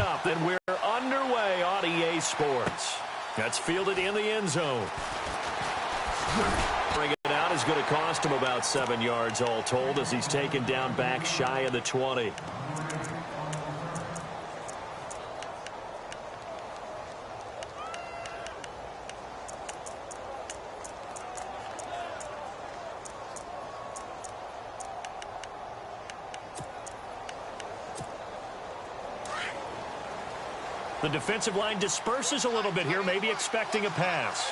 up, and we're underway on EA Sports. That's fielded in the end zone. Bring it out is going to cost him about 7 yards all told as he's taken down back shy of the 20. The defensive line disperses a little bit here, maybe expecting a pass.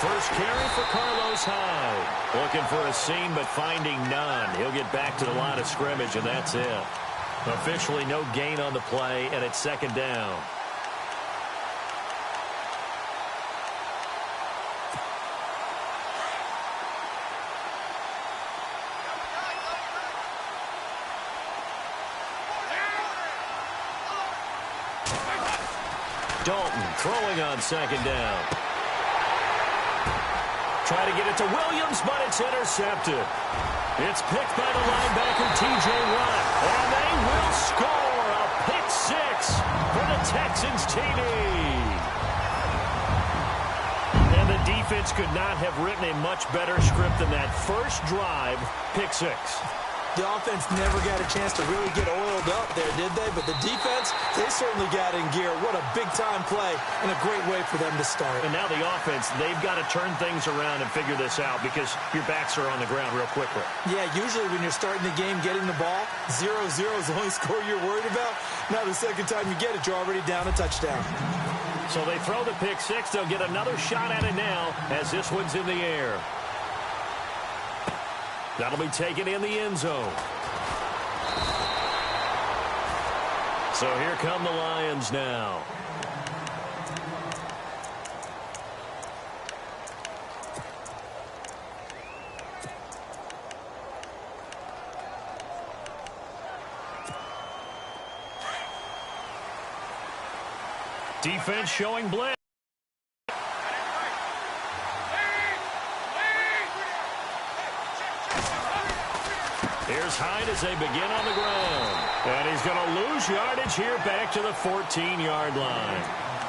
First carry for Carlos Hyde. Looking for a seam, but finding none. He'll get back to the line of scrimmage, and that's it. Officially no gain on the play, and it's second down. Dalton throwing on second down. Try to get it to Williams, but it's intercepted. It's picked by the linebacker, T.J. Watt. And they will score a pick six for the Texans TD. And the defense could not have written a much better script than that first drive, pick six. The offense never got a chance to really get oiled up there, did they? But the defense, they certainly got in gear. What a big-time play and a great way for them to start. And now the offense, they've got to turn things around and figure this out because your backs are on the ground real quickly. Yeah, usually when you're starting the game getting the ball, 0-0 is the only score you're worried about. Now the second time you get it, you're already down a touchdown. So they throw the pick six. They'll get another shot at it now as this one's in the air. That'll be taken in the end zone. So here come the Lions now. Defense showing blitz. Here's Hyde as they begin on the ground. And he's going to lose yardage here back to the 14-yard line.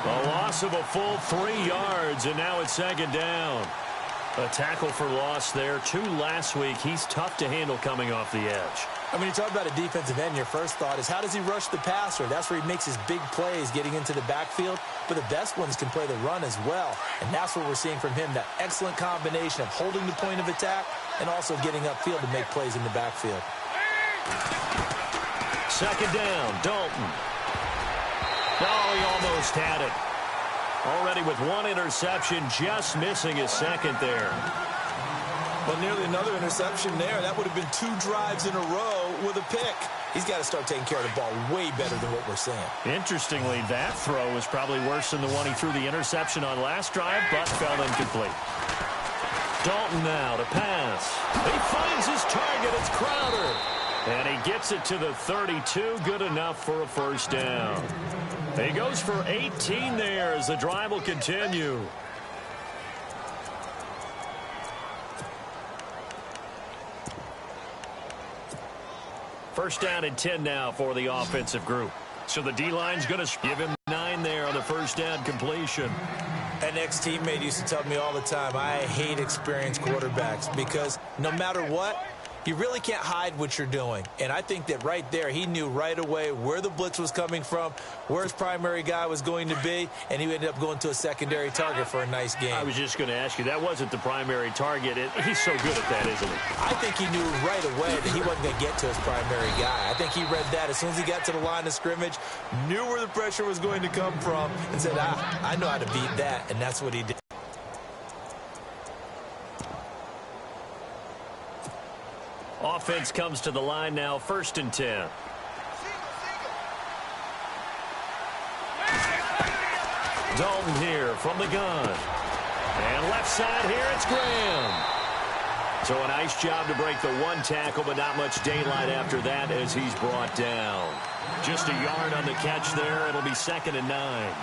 A loss of a full 3 yards, and now it's second down. A tackle for loss there. 2 last week. He's tough to handle coming off the edge. I mean, you talk about a defensive end, your first thought is how does he rush the passer? That's where he makes his big plays getting into the backfield. But the best ones can play the run as well. And that's what we're seeing from him, that excellent combination of holding the point of attack and also getting upfield to make plays in the backfield. Second down, Dalton. Oh, he almost had it. Already with 1 interception, just missing his second there. Well, nearly another interception there. That would have been 2 drives in a row with a pick. He's got to start taking care of the ball way better than what we're seeing. Interestingly, that throw was probably worse than the one he threw the interception on last drive, but fell incomplete. Dalton now to pass. He finds his target. It's Crowder. And he gets it to the 32. Good enough for a first down. He goes for 18 there as the drive will continue. First down and 10 now for the offensive group. So the D-line's going to give him 9 there on the first down completion. An ex-teammate used to tell me all the time, I hate experienced quarterbacks because no matter what, you really can't hide what you're doing. And I think that right there, he knew right away where the blitz was coming from, where his primary guy was going to be, and he ended up going to a secondary target for a nice game. I was just going to ask you, that wasn't the primary target. He's so good at that, isn't he? I think he knew right away that he wasn't going to get to his primary guy. I think he read that as soon as he got to the line of scrimmage, knew where the pressure was going to come from, and said, I know how to beat that, and that's what he did. Offense comes to the line now, 1st and 10. Dalton here from the gun. And left side here, it's Graham. So a nice job to break the 1 tackle, but not much daylight after that as he's brought down. Just a yard on the catch there. It'll be 2nd and 9.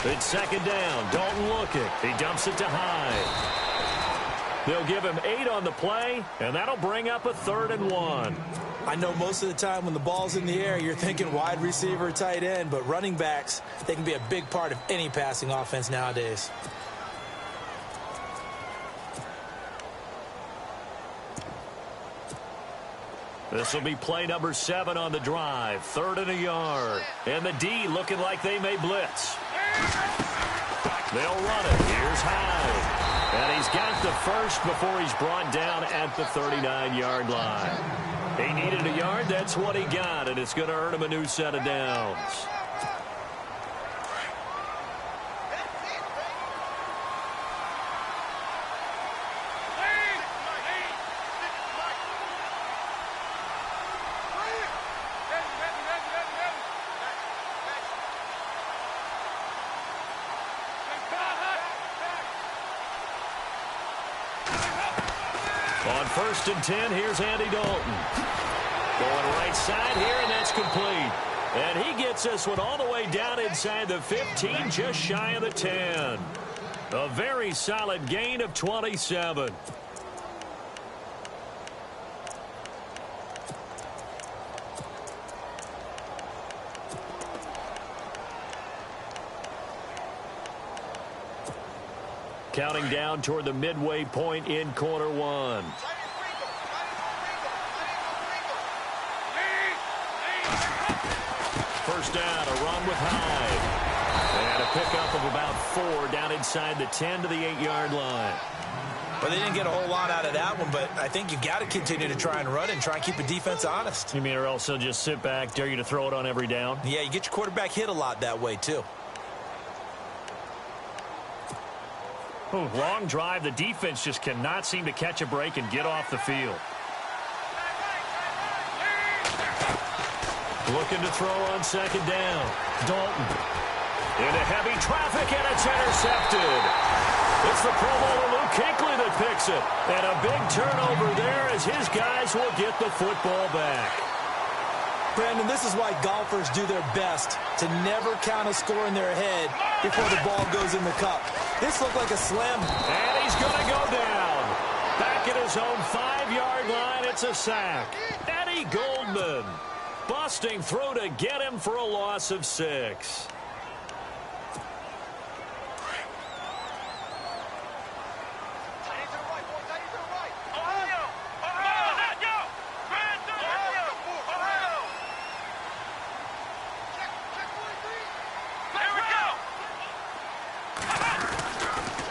It's second down. Dalton looking. He dumps it to Hyde. They'll give him 8 on the play, and that'll bring up a 3rd and 1. I know most of the time when the ball's in the air, you're thinking wide receiver, tight end, but running backs, they can be a big part of any passing offense nowadays. This will be play number 7 on the drive. 3rd and a yard. And the D looking like they may blitz. They'll run it. Here's Hyde. And he's got the first before he's brought down at the 39-yard line. He needed a yard. That's what he got, and it's going to earn him a new set of downs. On 1st and 10, here's Andy Dalton. Going right side here, and that's complete. And he gets this one all the way down inside the 15, just shy of the 10. A very solid gain of 27. Counting down toward the midway point in quarter 1. First down, a run with Hyde. And a pickup of about 4 down inside the 10 to the 8-yard line. But they didn't get a whole lot out of that one, but I think you got to continue to try and run and try and keep the defense honest. You mean or else they'll just sit back, dare you to throw it on every down? Yeah, you get your quarterback hit a lot that way, too. Long drive. The defense just cannot seem to catch a break and get off the field. Looking to throw on second down. Dalton. Into heavy traffic, and it's intercepted. It's the Pro Bowler Luke Kuechly that picks it. And a big turnover there as his guys will get the football back. Brandon, this is why golfers do their best to never count a score in their head before the ball goes in the cup. This looked like a slam. And he's going to go down. Back at his own 5-yard line, it's a sack. Eddie Goldman busting through to get him for a loss of 6.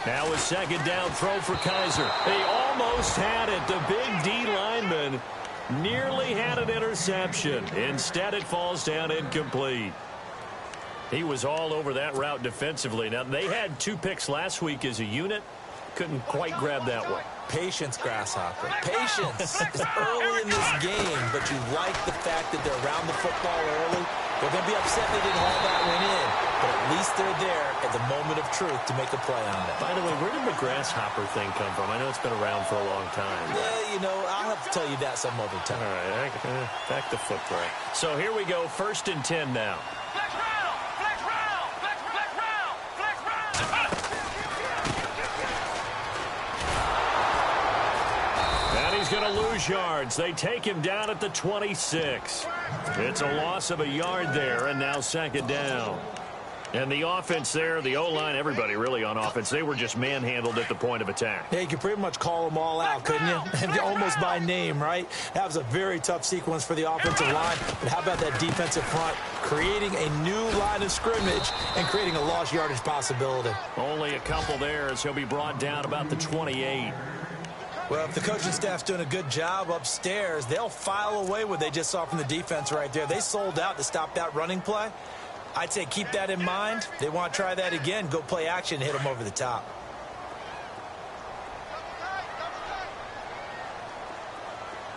Now a second down throw for Kaiser. He almost had it. The big D lineman nearly had an interception. Instead, it falls down incomplete. He was all over that route defensively. Now, they had 2 picks last week as a unit. Couldn't quite grab that one. Patience, Grasshopper. Patience. It's early in this game, but you like the fact that they're around the football early. They're going to be upset they didn't haul that one in, but at least they're there at the moment of truth to make a play on it. By the way, where did the grasshopper thing come from? I know it's been around for a long time. Yeah, you know, I'll have to tell you that some other time. All right, back to football. So here we go, 1st and 10 now. Flex round, flex round, flex round, flex round. And he's going to lose yards. They take him down at the 26. It's a loss of a yard there, and now second down. And the offense there, the O-line, everybody really on offense, they were just manhandled at the point of attack. Yeah, you could pretty much call them all out, couldn't you? Almost by name, right? That was a very tough sequence for the offensive line. But how about that defensive front creating a new line of scrimmage and creating a lost yardage possibility? Only a couple there as he'll be brought down about the 28. Well, if the coaching staff's doing a good job upstairs, they'll file away what they just saw from the defense right there. They sold out to stop that running play. I'd say keep that in mind. They want to try that again. Go play action, hit them over the top.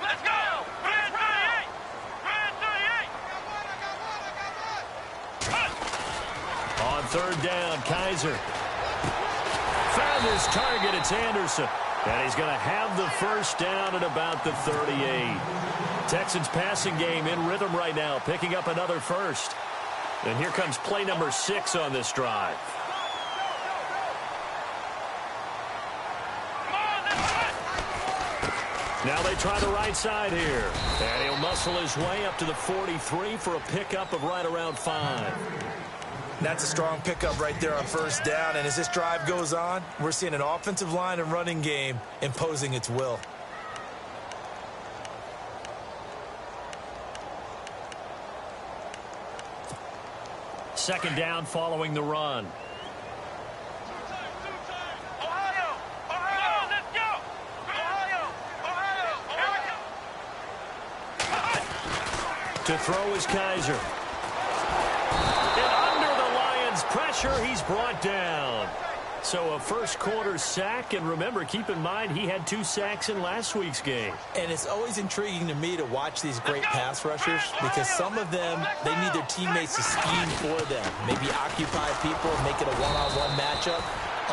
Let's go! Brand 38! Brand 38! On 3rd down, Kaiser. Found his target. It's Anderson. And he's going to have the first down at about the 38. Texans passing game in rhythm right now, picking up another first. And here comes play number 6 on this drive. Now they try the right side here. And he'll muscle his way up to the 43 for a pickup of right around 5. That's a strong pickup right there on first down. And as this drive goes on, we're seeing an offensive line and running game imposing its will. Second down following the run. Ohio! Ohio! Let's go! Ohio! Ohio! Here we go! To throw is Kaiser. And under the Lions' pressure, he's brought down. So a first quarter sack, and remember, keep in mind, he had 2 sacks in last week's game. And it's always intriguing to me to watch these great pass rushers because some of them, they need their teammates to scheme for them, maybe occupy people and make it a one-on-one matchup.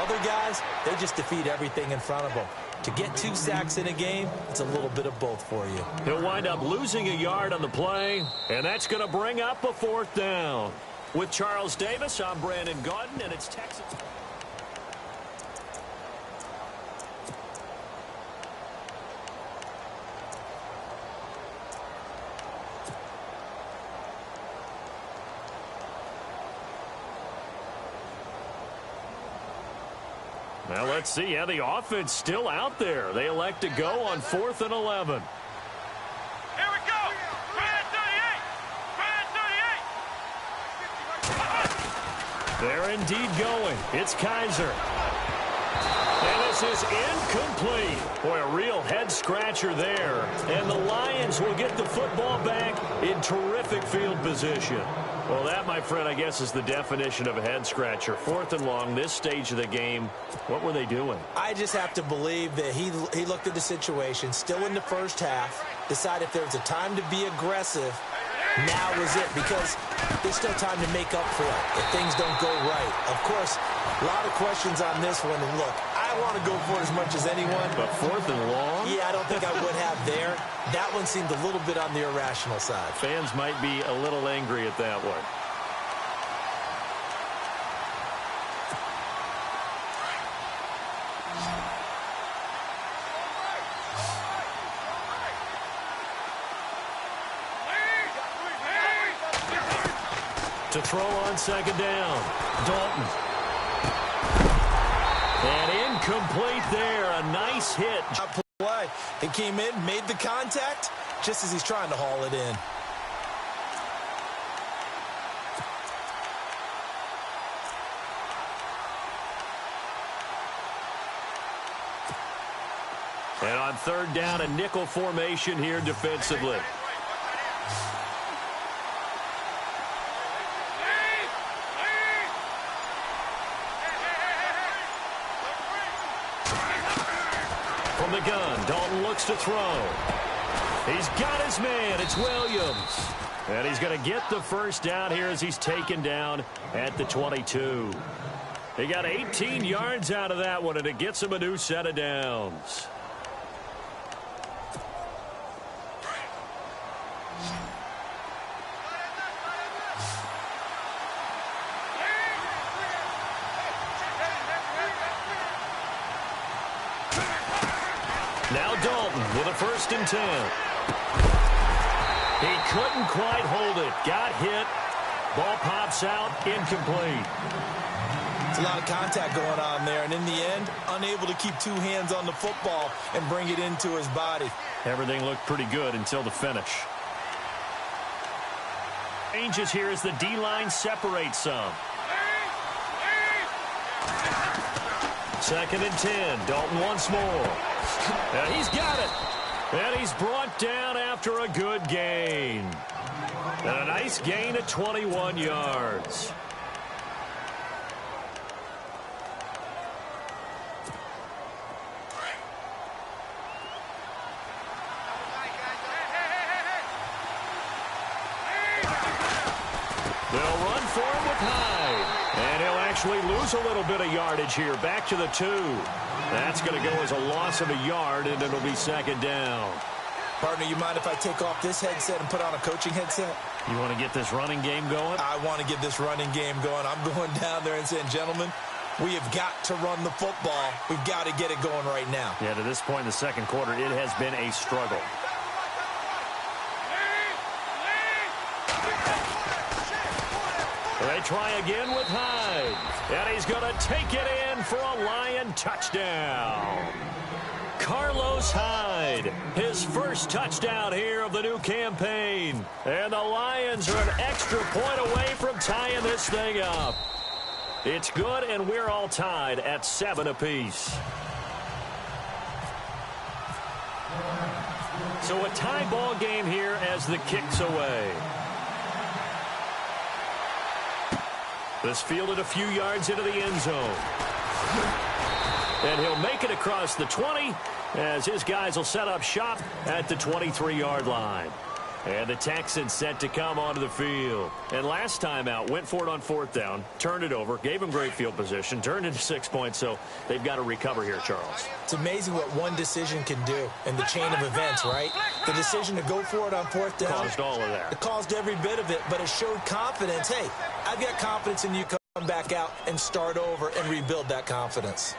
Other guys, they just defeat everything in front of them. To get 2 sacks in a game, it's a little bit of both for you. He'll wind up losing a yard on the play, and that's going to bring up a 4th down. With Charles Davis, I'm Brandon Gaudin, and it's Texas. Now let's see how the offense still out there. They elect to go on 4th and 11. Here we go! Brand 38! They're indeed going. It's Kaiser. And this is incomplete. Boy, a real head-scratcher there. And the Lions will get the football back in terrific field position. Well, that, my friend, I guess is the definition of a head-scratcher. 4th and long, this stage of the game. What were they doing? I just have to believe that he looked at the situation, still in the first half, decided if there was a time to be aggressive, now was it, because there's still time to make up for it if things don't go right. Of course, a lot of questions on this one. And look, I want to go for it as much as anyone. But 4th and long? Yeah, I don't think I would have there. That one seemed a little bit on the irrational side. Fans might be a little angry at that one. To throw on 2nd down. Dalton. And incomplete there. A nice hit. Play. He came in, made the contact, just as he's trying to haul it in. And on 3rd down, a nickel formation here defensively. From the gun, Dalton looks to throw. He's got his man. It's Williams. And he's going to get the first down here as he's taken down at the 22. He got 18 yards out of that one, and it gets him a new set of downs. Now Dalton with a 1st and 10. He couldn't quite hold it. Got hit. Ball pops out. Incomplete. It's a lot of contact going on there, and in the end, unable to keep 2 hands on the football and bring it into his body. Everything looked pretty good until the finish. Changes here as the D-line separates some. 2nd and 10. Dalton once more. And he's got it. And he's brought down after a good gain. And a nice gain of 21 yards. They'll run for him with Hyde. And he'll actually lose a little bit of yardage here. Back to the 2. That's going to go as a loss of a yard, and it'll be 2nd down. Partner, you mind if I take off this headset and put on a coaching headset? You want to get this running game going? I want to get this running game going. I'm going down there and saying, gentlemen, we have got to run the football. We've got to get it going right now. Yeah, to this point in the second quarter, it has been a struggle. They try again with Hyde. And he's going to take it in for a Lion touchdown. Carlos Hyde, his first touchdown here of the new campaign. And the Lions are an extra point away from tying this thing up. It's good, and we're all tied at 7 apiece. So a tie ball game here as the kick's away. This fielded a few yards into the end zone. And he'll make it across the 20 as his guys will set up shop at the 23-yard line. And the Texans set to come onto the field. And last time out, went for it on 4th down, turned it over, gave him great field position, turned into 6 points, so they've got to recover here, Charles. It's amazing what one decision can do in the chain of events, right? The decision to go for it on 4th down. Caused all of that. It caused every bit of it, but it showed confidence. Hey, I've got confidence in you. Come back out and start over and rebuild that confidence.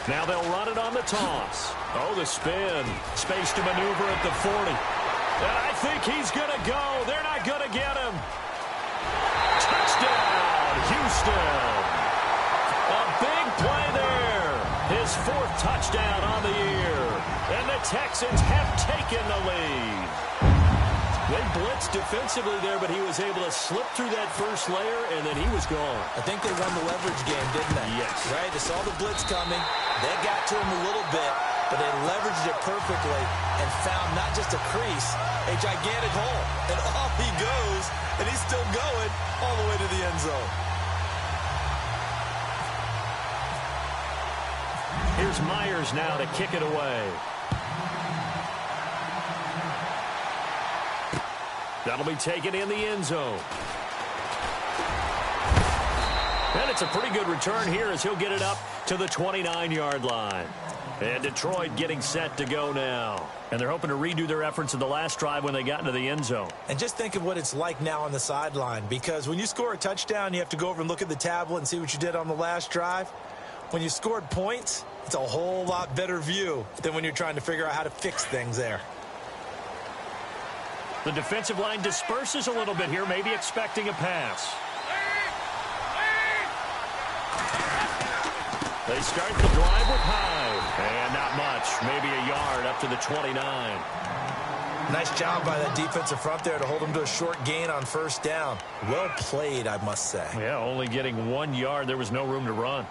Now they'll run it on the toss. Oh, the spin. Space to maneuver at the 40. And I think he's going to go. They're not going to get him. Touchdown, Houston. A big play there. His 4th touchdown on the year. And the Texans have taken the lead. They blitzed defensively there, but he was able to slip through that first layer, and then he was gone. I think they won the leverage game, didn't they? Yes. Right? They saw the blitz coming. They got to him a little bit, but they leveraged it perfectly and found not just a crease, a gigantic hole. And off he goes, and he's still going all the way to the end zone. Here's Myers now to kick it away. That'll be taken in the end zone. And it's a pretty good return here as he'll get it up to the 29-yard line. And Detroit getting set to go now. And they're hoping to redo their efforts in the last drive when they got into the end zone. And just think of what it's like now on the sideline, because when you score a touchdown, you have to go over and look at the tablet and see what you did on the last drive. When you scored points, it's a whole lot better view than when you're trying to figure out how to fix things there. The defensive line disperses a little bit here, maybe expecting a pass. They start the drive with Hyde. And not much, maybe a yard up to the 29. Nice job by that defensive front there to hold them to a short gain on 1st down. Well played, I must say. Yeah, only getting 1 yard. There was no room to run.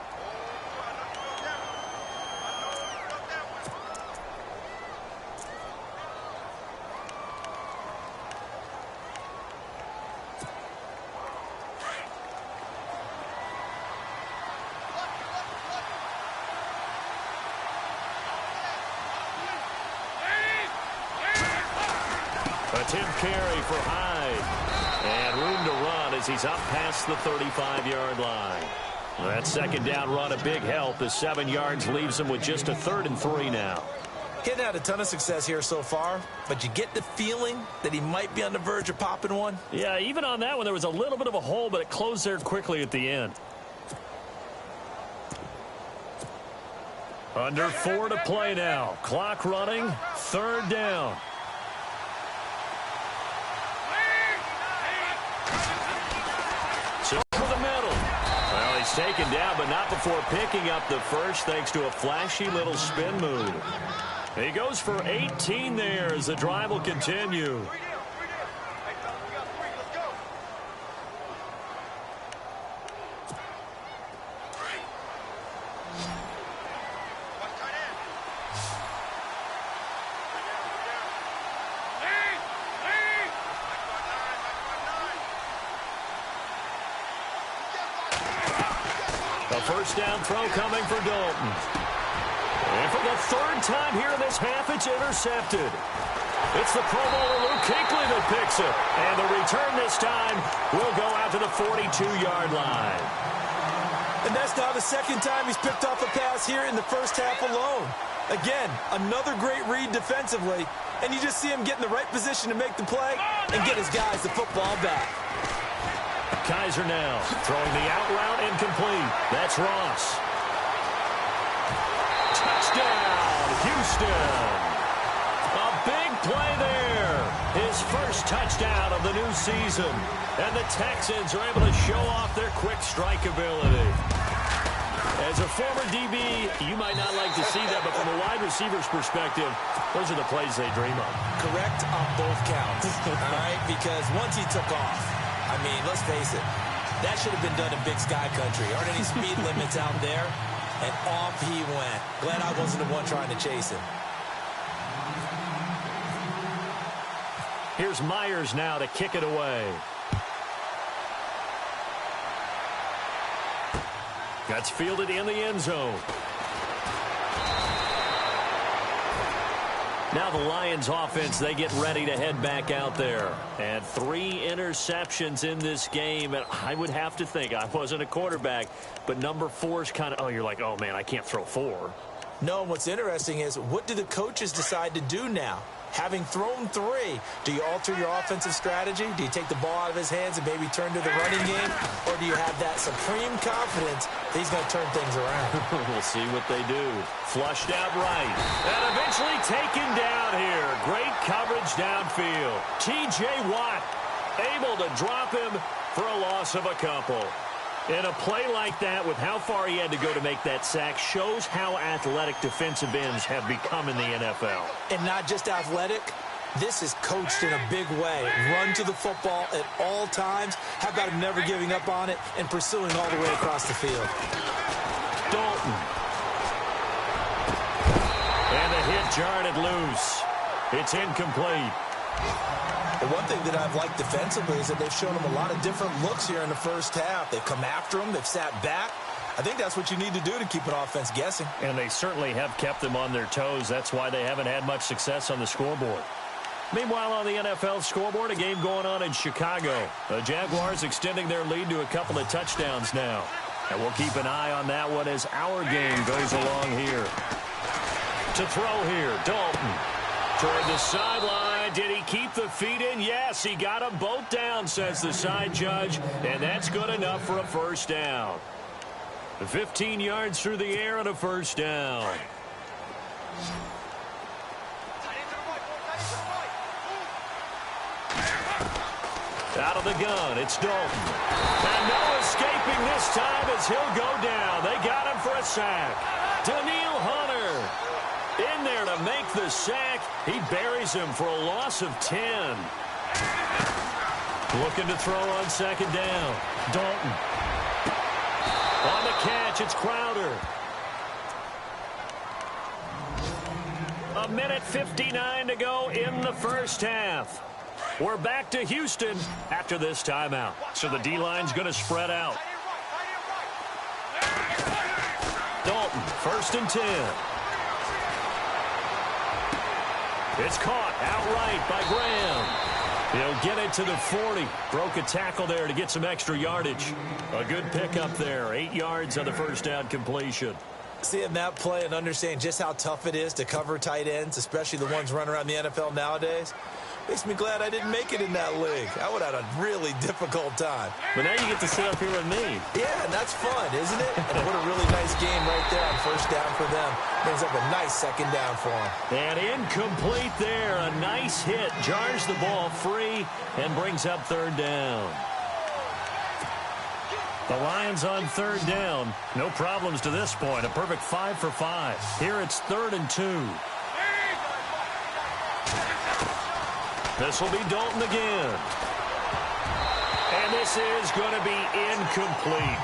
Tim Carey for Hyde. And room to run as he's up past the 35-yard line. That 2nd down run a big help as 7 yards leaves him with just a 3rd and 3 now. Getting had a ton of success here so far, but you get the feeling that he might be on the verge of popping one. Yeah, even on that one, there was a little bit of a hole, but it closed there quickly at the end. Under 4 to play now. Clock running, 3rd down. He's taken down, but not before picking up the first, thanks to a flashy little spin move. He goes for 18 there as the drive will continue. First down throw coming for Dalton. And for the 3rd time here in this half, it's intercepted. It's the Pro Bowler Luke Kuechly that picks it. And the return this time will go out to the 42-yard line. And that's now the second time he's picked off a pass here in the first half alone. Again, another great read defensively, and you just see him get in the right position to make the play and get his guys the football back. Kaiser now throwing the out route incomplete. That's Ross. Touchdown, Houston. A big play there. His first touchdown of the new season. And the Texans are able to show off their quick strike ability. As a former DB, you might not like to see that, but from a wide receiver's perspective, those are the plays they dream of. Correct on both counts, all right? Because once he took off, I mean, let's face it, that should have been done in Big Sky Country. Aren't any speed limits out there? And off he went. Glad I wasn't the one trying to chase him. Here's Myers now to kick it away. That's fielded in the end zone. Now the Lions offense, they get ready to head back out there. And 3 interceptions in this game. And I would have to think, I wasn't a quarterback, but number 4 is kind of, oh, you're like, oh, man, I can't throw 4. No, what's interesting is, what do the coaches decide to do now? Having thrown 3, do you alter your offensive strategy? Do you take the ball out of his hands and maybe turn to the running game? Or do you have that supreme confidence that he's going to turn things around? We'll see what they do. Flushed out right. And eventually taken down here. Great coverage downfield. T.J. Watt able to drop him for a loss of a couple. And a play like that, with how far he had to go to make that sack, shows how athletic defensive ends have become in the NFL. And not just athletic, this is coached in a big way. Run to the football at all times. How about him never giving up on it and pursuing all the way across the field? Dalton. And the hit jarred it loose. It's incomplete. The one thing that I've liked defensively is that they've shown him a lot of different looks here in the first half. They've come after him. They've sat back. I think that's what you need to do to keep an offense guessing. And they certainly have kept them on their toes. That's why they haven't had much success on the scoreboard. Meanwhile, on the NFL scoreboard, a game going on in Chicago. The Jaguars extending their lead to a couple of touchdowns now. And we'll keep an eye on that one as our game goes along here. To throw here, Dalton. Toward the sideline. Did he keep the feet in? Yes, he got them both down, says the side judge. And that's good enough for a first down. 15 yards through the air and a first down. Out of the gun, it's Dalton. And no escaping this time as he'll go down. They got him for a sack. Daniil Hunter in there to make the sack. He buries him for a loss of 10. Looking to throw on second down. Dalton. On the catch, it's Crowder. 1:59 to go in the first half. We're back to Houston after this timeout. So the D-line's going to spread out. Dalton, 1st and 10. It's caught outright by Graham. He'll get it to the 40. Broke a tackle there to get some extra yardage. A good pickup there. 8 yards on the first down completion. Seeing that play and understanding just how tough it is to cover tight ends, especially the ones running around the NFL nowadays, makes me glad I didn't make it in that league. I would have had a really difficult time. But now you get to sit up here with me. Yeah, and that's fun, isn't it? And what a really nice game right there on first down for them. Brings up a nice second down for them. And incomplete there. A nice hit. Jars the ball free and brings up 3rd down. The Lions on 3rd down. No problems to this point. A perfect 5 for 5. Here it's 3rd and 2. This will be Dalton again. And this is going to be incomplete.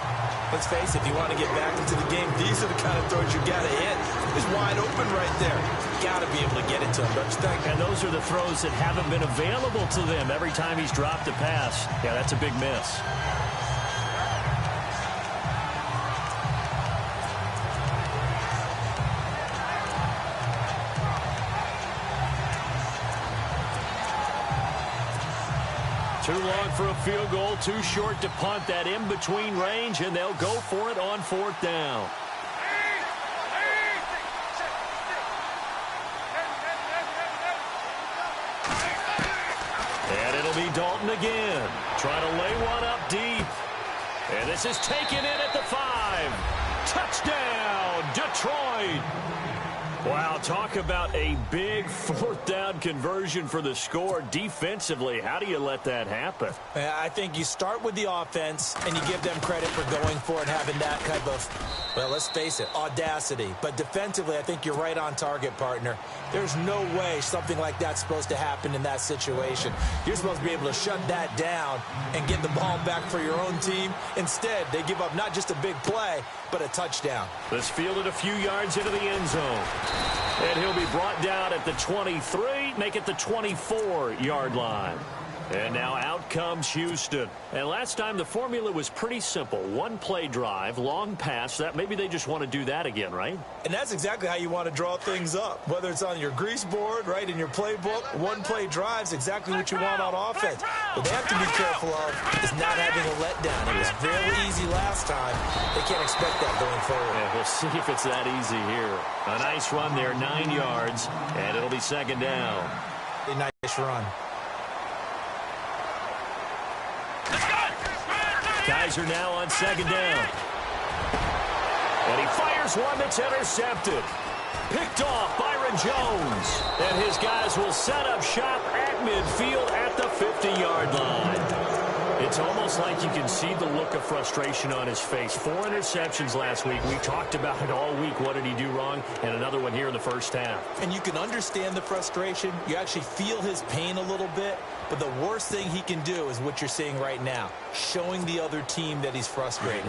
Let's face it, if you want to get back into the game, these are the kind of throws you got to hit. He's wide open right there. Got to be able to get it to him, don't you think? And those are the throws that haven't been available to them every time he's dropped a pass. Yeah, that's a big miss. Too long for a field goal, too short to punt. That in-between range, and they'll go for it on 4th down. And it'll be Dalton again. Trying to lay one up deep. And this is taken in at the 5. Touchdown, Detroit. Wow, talk about a big 4th down conversion for the score. Defensively, how do you let that happen? I think you start with the offense, and you give them credit for going for it, having that type of, well, let's face it, audacity. But defensively, I think you're right on target, partner. There's no way something like that's supposed to happen in that situation. You're supposed to be able to shut that down and get the ball back for your own team. Instead, they give up not just a big play, but a touchdown. This fielded a few yards into the end zone. And he'll be brought down at the 23, make it the 24-yard line. And now out comes Houston. And last time the formula was pretty simple. One-play drive, long pass. That maybe they just want to do that again, right? And that's exactly how you want to draw things up. Whether it's on your grease board, right, in your playbook, one-play drive's exactly what you want on offense. What they have to be careful of is not having a letdown. It was very easy last time. They can't expect that going forward. Yeah, we'll see if it's that easy here. A nice run there, 9 yards, and it'll be 2nd down. A nice run. Kaiser now on 2nd down. And he fires one that's intercepted. Picked off Byron Jones. And his guys will set up shop at midfield at the 50-yard line. It's almost like you can see the look of frustration on his face. 4 interceptions last week. We talked about it all week. What did he do wrong? And another one here in the first half. And you can understand the frustration. You actually feel his pain a little bit. But the worst thing he can do is what you're seeing right now, showing the other team that he's frustrated.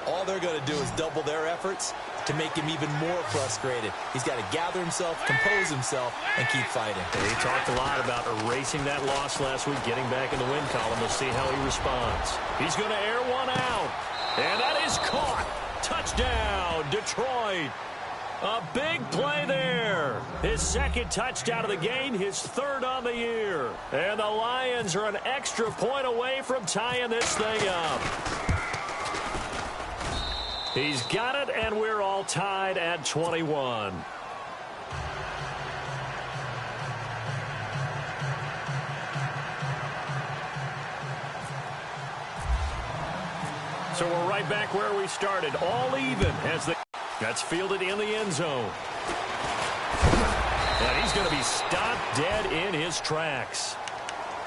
All they're going to do is double their efforts to make him even more frustrated. He's got to gather himself, compose himself, and keep fighting. And he talked a lot about erasing that loss last week, getting back in the win column. We'll see how he responds. He's going to air one out. And that is caught. Touchdown, Detroit. A big play there. His 2nd touchdown of the game, his 3rd on the year. And the Lions are an extra point away from tying this thing up. He's got it, and we're all tied at 21. So we're right back where we started, all even as that's fielded in the end zone. And he's going to be stopped dead in his tracks.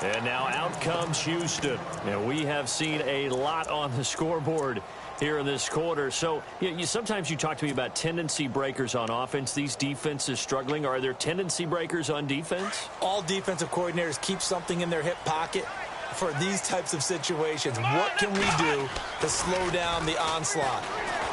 And now out comes Houston. And we have seen a lot on the scoreboard here in this quarter. So sometimes you talk to me about tendency breakers on offense. These defenses struggling. Are there tendency breakers on defense? All defensive coordinators keep something in their hip pocket for these types of situations. What can we do to slow down the onslaught?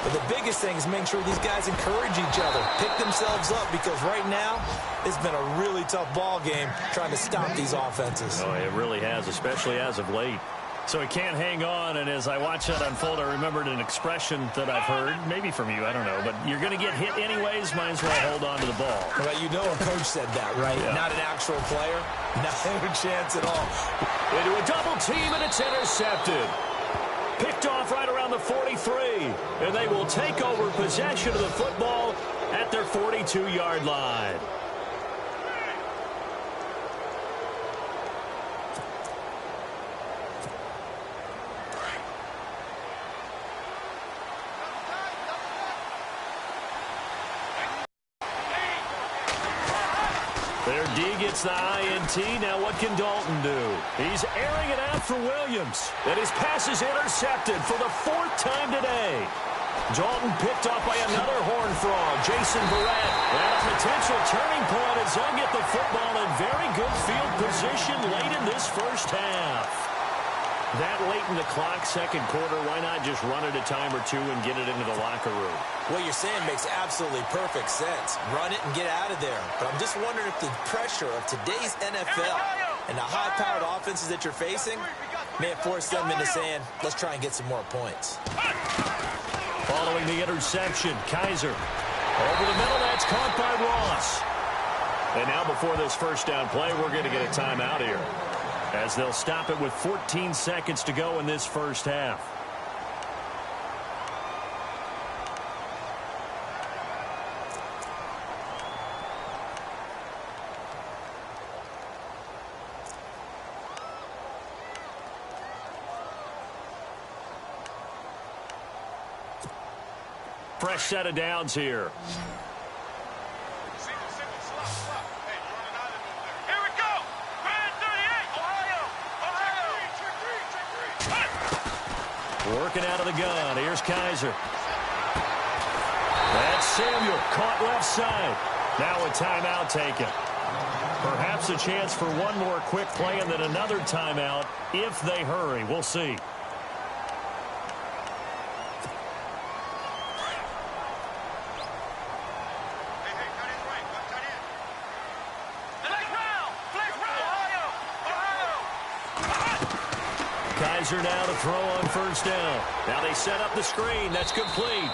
But the biggest thing is making sure these guys encourage each other, pick themselves up, because right now it's been a really tough ball game trying to stop these offenses. Oh, it really has, especially as of late. So he can't hang on, and as I watch that unfold, I remembered an expression that I've heard, maybe from you, I don't know, but you're going to get hit anyways, might as well hold on to the ball. Well, you know a coach said that, right? Yeah. Not an actual player. Not a chance at all. Into a double team, and it's intercepted. Picked off right around the 43, and they will take over possession of the football at their 42-yard line. Their D gets the INT. Now what can Dalton do? He's airing it out for Williams. And his pass is intercepted for the 4th time today. Dalton picked off by another Horned Frog, Jason Verrett. And a potential turning point as they'll get the football in very good field position late in this first half. That late in the clock, 2nd quarter, why not just run it a time or two and get it into the locker room? What you're saying makes absolutely perfect sense. Run it and get out of there. But I'm just wondering if the pressure of today's NFL and the high-powered offenses that you're facing may have forced them into saying, let's try and get some more points. Following the interception, Kaiser over the middle. That's caught by Ross. And now before this first down play, we're going to get a timeout here. as they'll stop it with 14 seconds to go in this first half. Fresh set of downs here. Working out of the gun. Here's Kaiser. That's Samuel. Caught left side. Now a timeout taken. Perhaps a chance for one more quick play and then another timeout if they hurry. We'll see. Kaiser now to throw on first down. Now they set up the screen. That's complete.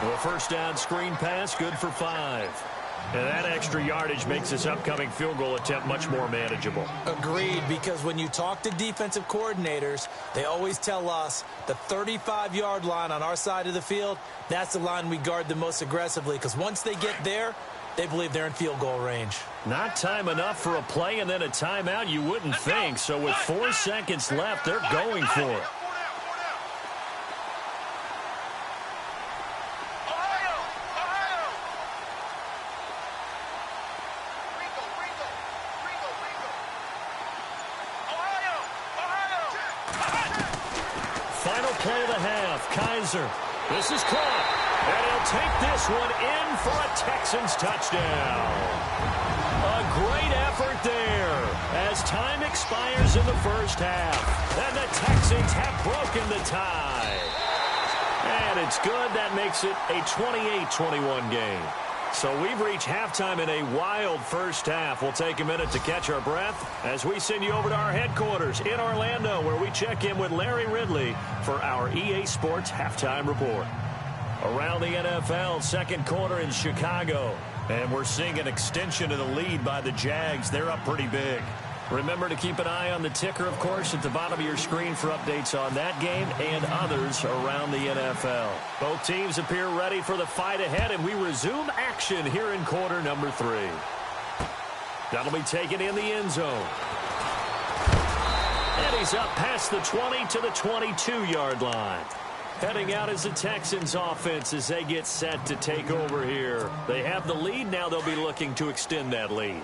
Well, first down screen pass, good for 5. And that extra yardage makes this upcoming field goal attempt much more manageable. Agreed, because when you talk to defensive coordinators, they always tell us the 35-yard line on our side of the field, that's the line we guard the most aggressively, because once they get there, they believe they're in field goal range. Not time enough for a play and then a timeout, you wouldn't think. So with 4 seconds left, they're going for it. Final play of the half. Kaiser. This is caught. And he'll take this one in for a Texans touchdown. A great effort there as time expires in the first half. And the Texans have broken the tie. And it's good. That makes it a 28-21 game. So we've reached halftime in a wild first half. We'll take a minute to catch our breath as we send you over to our headquarters in Orlando, where we check in with Larry Ridley for our EA Sports Halftime Report. Around the NFL, second quarter in Chicago. And we're seeing an extension of the lead by the Jags. They're up pretty big. Remember to keep an eye on the ticker, of course, at the bottom of your screen for updates on that game and others around the NFL. Both teams appear ready for the fight ahead, and we resume action here in quarter number 3. That'll be taken in the end zone. And he's up past the 20 to the 22-yard line. Heading out as the Texans offense as they get set to take over here. They have the lead. Now they'll be looking to extend that lead.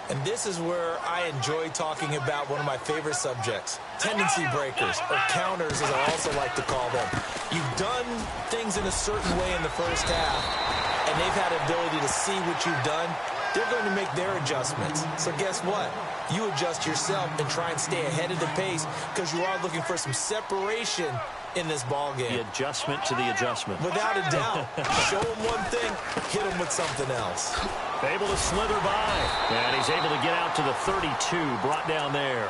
And this is where I enjoy talking about one of my favorite subjects, tendency breakers, or counters as I also like to call them. You've done things in a certain way in the first half, and they've had the ability to see what you've done. They're going to make their adjustments. So guess what? You adjust yourself and try and stay ahead of the pace because you are looking for some separation in this ball game. The adjustment to the adjustment. Without a doubt. Show him one thing, hit him with something else. Able to slither by. And he's able to get out to the 32, brought down there.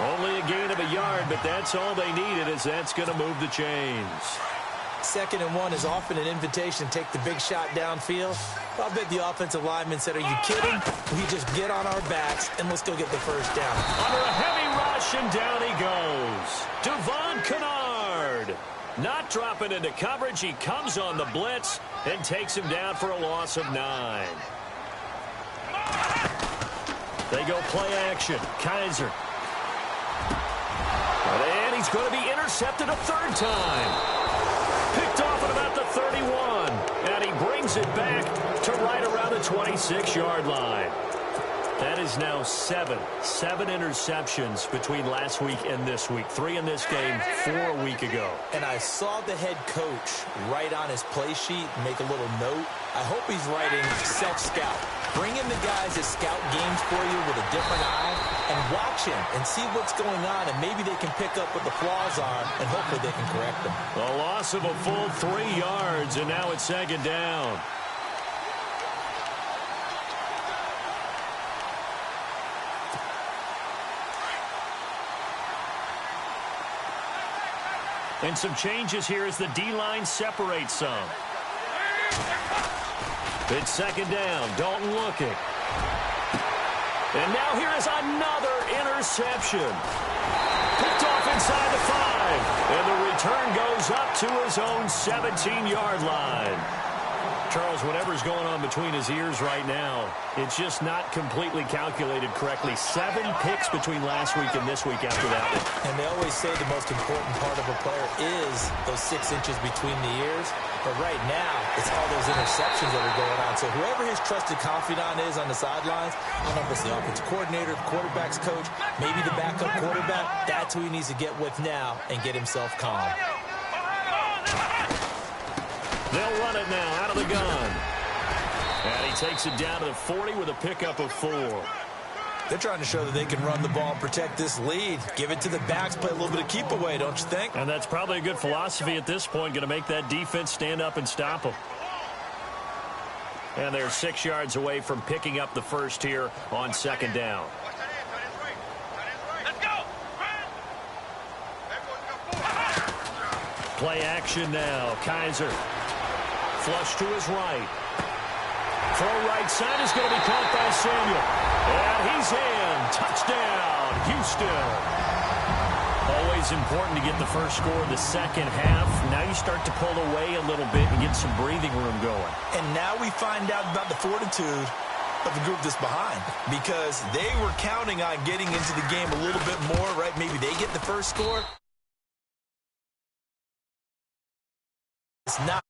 Only a gain of a yard, but that's all they needed, as that's going to move the chains. 2nd and 1 is often an invitation to take the big shot downfield. I bet the offensive lineman said, are you kidding? We just get on our backs and let's go get the first down. Under a heavy rush, and down he goes. Devon Kennard. Not dropping into coverage. He comes on the blitz and takes him down for a loss of 9. They go play action. Kaiser. And he's going to be intercepted a 3rd time. Picked off at about the 31. And he brings it back to right around the 26-yard line. That is now 7 interceptions between last week and this week. 3 in this game, 4 a week ago. And I saw the head coach write on his play sheet, make a little note. I hope he's writing self-scout. Bring in the guys that scout games for you with a different eye and watch him and see what's going on, and maybe they can pick up what the flaws are, and hopefully they can correct them. A loss of a full 3 yards, and now it's 2nd down. And some changes here as the D-line separates some. It's 2nd down. Dalton looking. And now here is another interception. Picked off inside the 5. And the return goes up to his own 17-yard line. Charles, whatever's going on between his ears right now, it's just not completely calculated correctly. 7 picks between last week and this week after that one. And they always say the most important part of a player is those 6 inches between the ears. But right now, it's all those interceptions that are going on. So whoever his trusted confidant is on the sidelines, I don't know if it's the offensive coordinator, the quarterback's coach, maybe the backup quarterback, that's who he needs to get with now and get himself calm. They'll run it now out of the gun. And he takes it down to the 40 with a pickup of 4. They're trying to show that they can run the ball and protect this lead. Give it to the backs, play a little bit of keep away, don't you think? And that's probably a good philosophy at this point, going to make that defense stand up and stop them. And they're 6 yards away from picking up the first here on 2nd down. Let's go. Play action now. Kaiser. Flush to his right. Throw right side is going to be caught by Samuel. And he's in. Touchdown, Houston. Always important to get the first score of the second half. Now you start to pull away a little bit and get some breathing room going. And now we find out about the fortitude of the group that's behind, because they were counting on getting into the game a little bit more, right? Maybe they get the first score. It's not.